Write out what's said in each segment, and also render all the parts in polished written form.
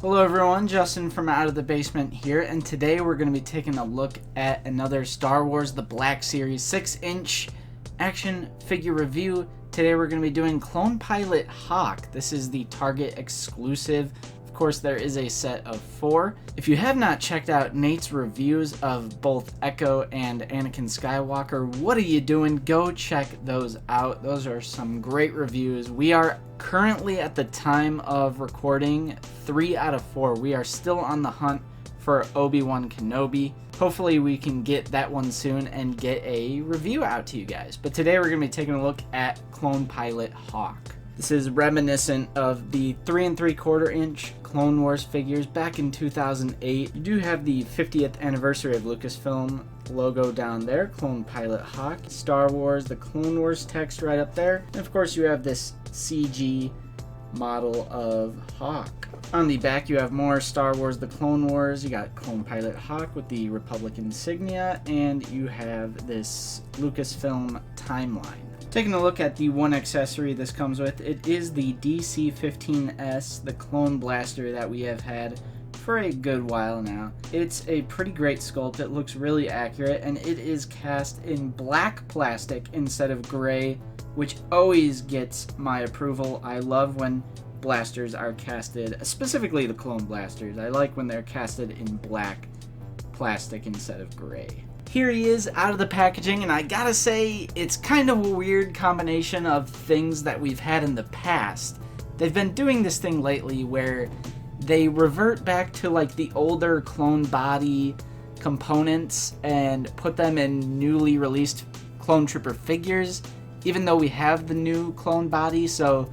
Hello everyone, Justin from Out of the Basement here, and today we're going to be taking a look at another Star Wars The Black Series 6-inch action figure review. Today we're going to be doing Clone Pilot Hawk. This is the Target exclusive. Of course, there is a set of 4. If you have not checked out Nate's reviews of both Echo and Anakin Skywalker, what are you doing? Go check those out. Those are some great reviews. We are currently, at the time of recording, 3 out of 4. We are still on the hunt for Obi-Wan Kenobi. Hopefully we can get that one soon and get a review out to you guys. But today we're going to be taking a look at Clone Pilot Hawk. This is reminiscent of the 3 3/4 inch Clone Wars figures back in 2008. You do have the 50th anniversary of Lucasfilm logo down there, Clone Pilot Hawk, Star Wars, the Clone Wars text right up there, and of course you have this CG model of Hawk. On the back you have more Star Wars, the Clone Wars, you got Clone Pilot Hawk with the Republic insignia, and you have this Lucasfilm timeline. Taking a look at the one accessory this comes with, it is the DC-15S, the clone blaster that we have had for a good while now. It's a pretty great sculpt, it looks really accurate, and it is cast in black plastic instead of gray, which always gets my approval. I love when blasters are casted, specifically the clone blasters. I like when they're casted in black plastic instead of gray. Here he is out of the packaging, and I gotta say, it's kind of a weird combination of things that we've had in the past. They've been doing this thing lately where they revert back to like the older clone body components and put them in newly released Clone Trooper figures, even though we have the new clone body, so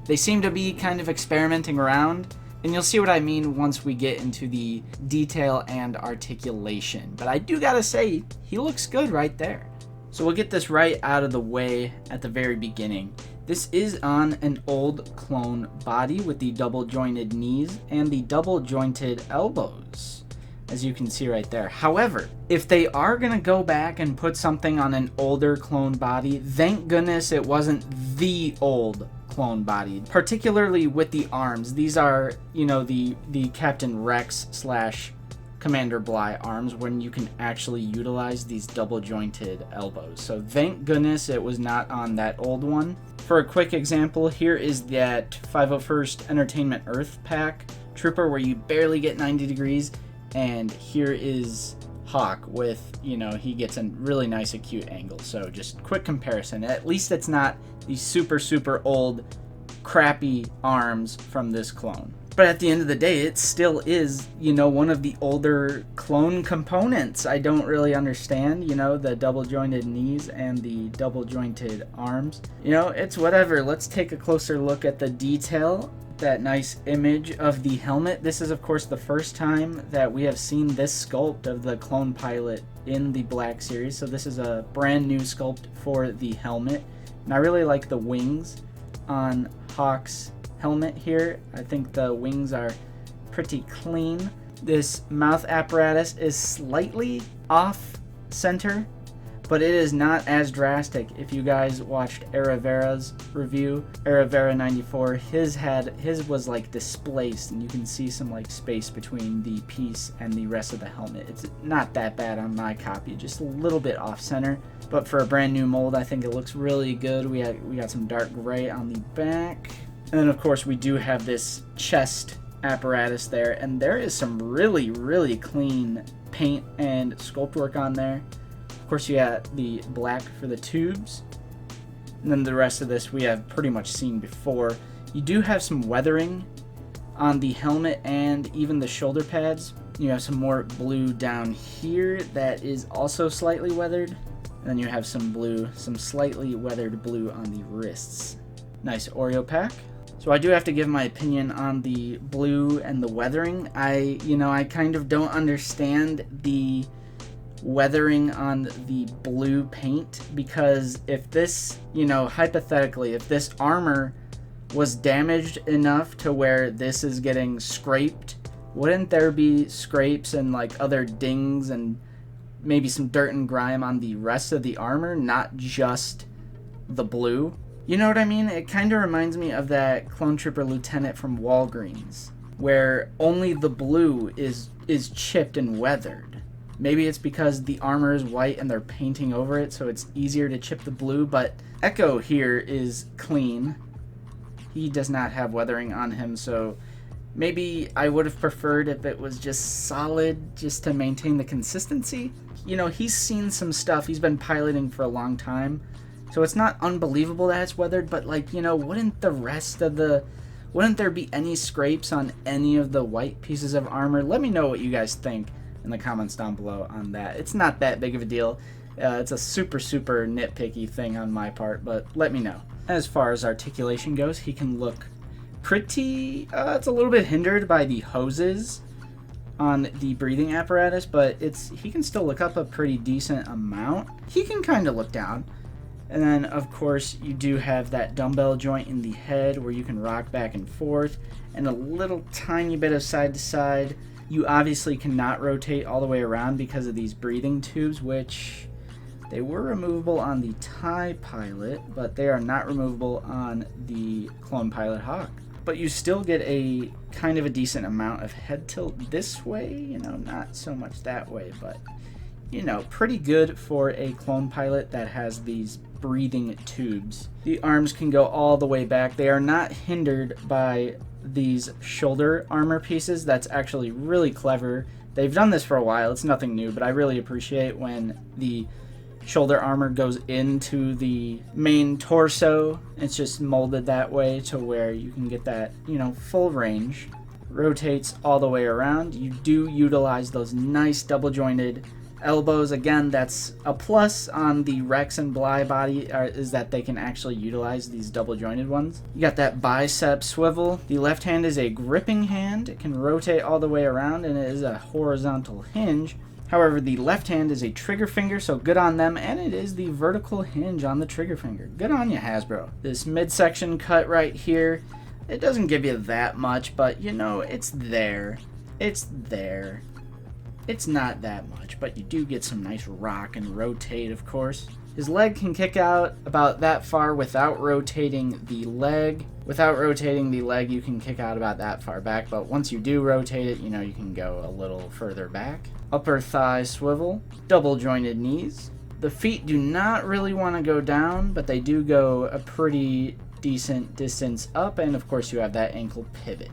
they seem to be kind of experimenting around. And you'll see what I mean once we get into the detail and articulation. But I do gotta say, he looks good right there. So we'll get this right out of the way at the very beginning. This is on an old clone body with the double jointed knees and the double jointed elbows, as you can see right there. However, if they are gonna go back and put something on an older clone body, thank goodness it wasn't the old clone body, particularly with the arms. These are, you know, the Captain Rex / Commander Bly arms, when you can actually utilize these double jointed elbows. So thank goodness it was not on that old one. For a quick example, here is that 501st Entertainment Earth pack trooper where you barely get 90 degrees, and here is Hawk with, you know, he gets a really nice acute angle. So just quick comparison. At least it's not these super old crappy arms from this clone. But at the end of the day, it still is, you know, one of the older clone components. I don't really understand, you know, the double jointed knees and the double jointed arms. You know, it's whatever. Let's take a closer look at the detail. That nice image of the helmet. This is of course the first time that we have seen this sculpt of the clone pilot in the Black Series, so this is a brand new sculpt for the helmet, and I really like the wings on Hawk's helmet here. I think the wings are pretty clean. This mouth apparatus is slightly off center, but it is not as drastic. If you guys watched Aravera's review, Aravera 94, his was like displaced, and you can see some like space between the piece and the rest of the helmet. It's not that bad on my copy, just a little bit off center. But for a brand new mold, I think it looks really good. We got some dark gray on the back. And then of course we do have this chest apparatus there, and there is some really clean paint and sculpt work on there. Of course, you got the black for the tubes, and then the rest of this we have pretty much seen before. You do have some weathering on the helmet and even the shoulder pads. You have some more blue down here that is also slightly weathered, and then you have some blue, some slightly weathered blue on the wrists. Nice Oreo pack. So I do have to give my opinion on the blue and the weathering. I kind of don't understand the weathering on the blue paint, because if this, you know, hypothetically, if this armor was damaged enough to where this is getting scraped, wouldn't there be scrapes and like other dings and maybe some dirt and grime on the rest of the armor, not just the blue? You know what I mean? It kind of reminds me of that Clone Trooper Lieutenant from Walgreens. where only the blue is chipped and weathered. Maybe it's because the armor is white and they're painting over it, so it's easier to chip the blue, but Echo here is clean. He does not have weathering on him, so maybe I would have preferred if it was just solid, just to maintain the consistency. You know, he's seen some stuff. He's been piloting for a long time, so it's not unbelievable that it's weathered, but, like, you know, wouldn't there be any scrapes on any of the white pieces of armor? Let me know what you guys think in the comments down below on that. It's not that big of a deal. It's a super nitpicky thing on my part, but let me know. As far as articulation goes, he can look pretty... it's a little bit hindered by the hoses on the breathing apparatus, but he can still look up a pretty decent amount. He can kind of look down. And then, of course, you do have that dumbbell joint in the head where you can rock back and forth, and a little tiny bit of side to side. You obviously cannot rotate all the way around because of these breathing tubes, which they were removable on the TIE Pilot, but they are not removable on the Clone Pilot Hawk. But you still get a kind of a decent amount of head tilt this way, you know, not so much that way, but, you know, pretty good for a Clone Pilot that has these breathing tubes. The arms can go all the way back. They are not hindered by these shoulder armor pieces. That's actually really clever. They've done this for a while. It's nothing new, but I really appreciate when the shoulder armor goes into the main torso. It's just molded that way to where you can get that, you know, full range. Rotates all the way around. You do utilize those nice double jointed elbows. Again, that's a plus on the Rex and Bly body, is that they can actually utilize these double jointed ones. You got that bicep swivel. The left hand is a gripping hand. It can rotate all the way around, and it is a horizontal hinge. However, the left hand is a trigger finger, so good on them, and it is the vertical hinge on the trigger finger. Good on you, Hasbro. This midsection cut right here, it doesn't give you that much, but, you know, it's there. It's there. It's not that much, but you do get some nice rock and rotate, of course. His leg can kick out about that far without rotating the leg. Without rotating the leg, you can kick out about that far back, but once you do rotate it, you know, you can go a little further back. Upper thigh swivel, double jointed knees. The feet do not really want to go down, but they do go a pretty decent distance up, and of course you have that ankle pivot.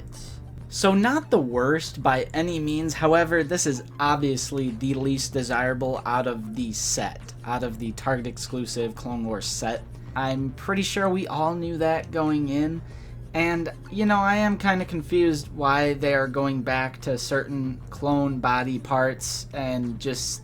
So not the worst by any means, however, this is obviously the least desirable out of the set, out of the Target exclusive Clone Wars set. I'm pretty sure we all knew that going in, and, you know, I am kind of confused why they are going back to certain clone body parts, and just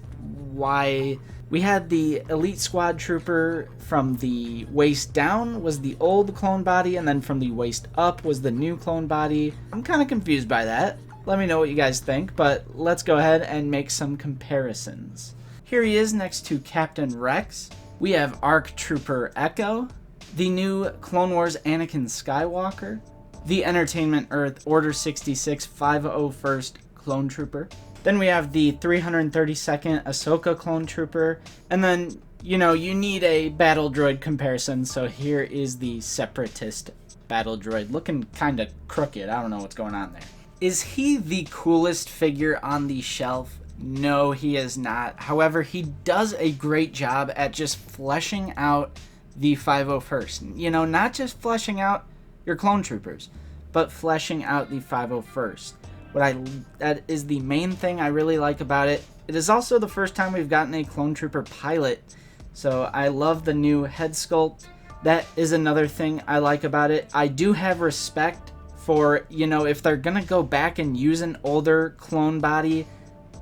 why... We had the Elite Squad Trooper from the waist down was the old clone body, and then from the waist up was the new clone body. I'm kind of confused by that. Let me know what you guys think, but let's go ahead and make some comparisons. Here he is next to Captain Rex. We have ARC Trooper Echo, the new Clone Wars Anakin Skywalker, the Entertainment Earth Order 66 501st Clone Trooper. Then we have the 332nd Ahsoka Clone Trooper. And then, you know, you need a battle droid comparison. So here is the Separatist battle droid. Looking kind of crooked. I don't know what's going on there. Is he the coolest figure on the shelf? No, he is not. However, he does a great job at just fleshing out the 501st. You know, not just fleshing out your clone troopers, but fleshing out the 501st. That is the main thing I really like about it. It is also the first time we've gotten a Clone Trooper pilot, so I love the new head sculpt. That is another thing I like about it. I do have respect for, you know, if they're gonna go back and use an older clone body,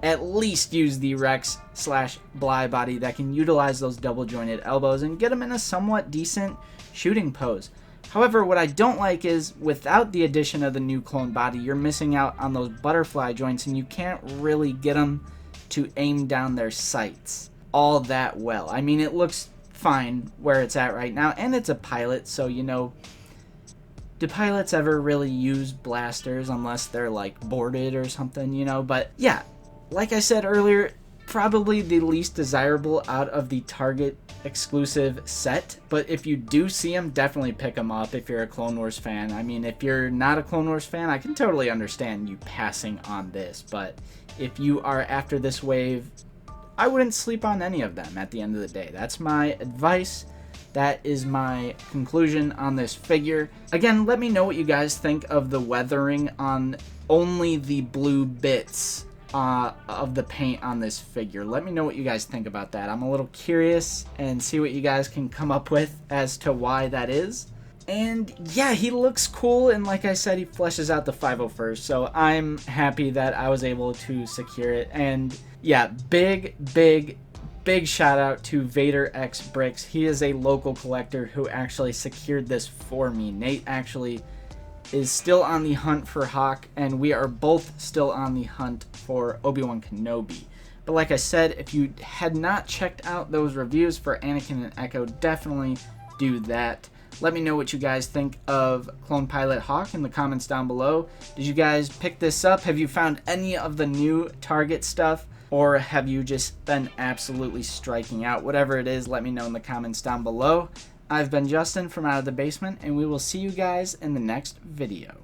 at least use the Rex/Bly body that can utilize those double jointed elbows and get them in a somewhat decent shooting pose. However, what I don't like is, without the addition of the new clone body, you're missing out on those butterfly joints, and you can't really get them to aim down their sights all that well. I mean, it looks fine where it's at right now, and it's a pilot, so, you know, do pilots ever really use blasters unless they're, like, boarded or something, you know? But, yeah, like I said earlier, probably the least desirable out of the Target exclusive set, but if you do see them, definitely pick them up if you're a Clone Wars fan. I mean, if you're not a Clone Wars fan, I can totally understand you passing on this, but if you are after this wave, I wouldn't sleep on any of them at the end of the day. That's my advice. That is my conclusion on this figure. Again, let me know what you guys think of the weathering on only the blue bits of the paint on this figure. Let me know what you guys think about that. I'm a little curious and see what you guys can come up with as to why that is. And yeah, he looks cool, and like I said, he fleshes out the 501st, so I'm happy that I was able to secure it. And yeah, big shout out to Vader X Bricks. He is a local collector who actually secured this for me. Nate actually is still on the hunt for Hawk, and we are both still on the hunt for Obi-Wan Kenobi. But like I said, if you had not checked out those reviews for Anakin and Echo, definitely do that. Let me know what you guys think of Clone Pilot Hawk in the comments down below. Did you guys pick this up? Have you found any of the new Target stuff? Or have you just been absolutely striking out? Whatever it is, let me know in the comments down below. I've been Justin from Out of the Basement, and we will see you guys in the next video.